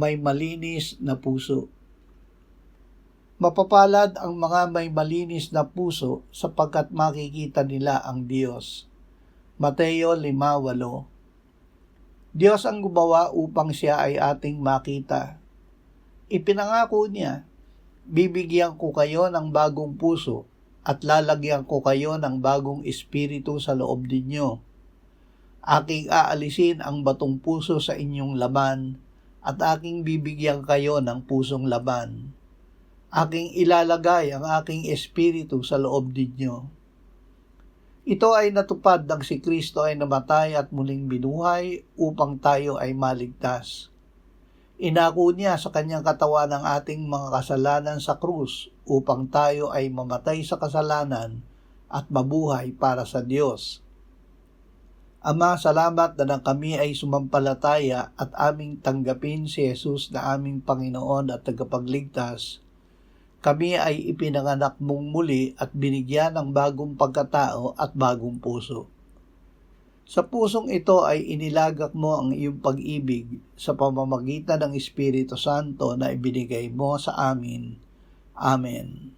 may malinis na puso. Mapapalad ang mga may malinis na puso sapagkat makikita nila ang Diyos. Mateo 5:8. Diyos ang gumawa upang siya ay ating makita. Ipinangako niya, bibigyan ko kayo ng bagong puso at lalagyan ko kayo ng bagong espiritu sa loob ninyo. Aking aalisin ang batong puso sa inyong laman at aking bibigyan kayo ng pusong laman. Aking ilalagay ang aking espiritu sa loob ninyo. Ito ay natupad nang si Kristo ay namatay at muling binuhay upang tayo ay maligtas. Inako niya sa kanyang katawan ang ating mga kasalanan sa krus upang tayo ay mamatay sa kasalanan at mabuhay para sa Diyos. Ama, salamat na kami ay sumampalataya at aming tanggapin si Jesus na aming Panginoon at tagapagligtas. Kami ay ipinanganak mong muli at binigyan ng bagong pagkatao at bagong puso. Sa pusong ito ay inilagak mo ang iyong pag-ibig sa pamamagitan ng Espiritu Santo na ibinigay mo sa amin. Amen.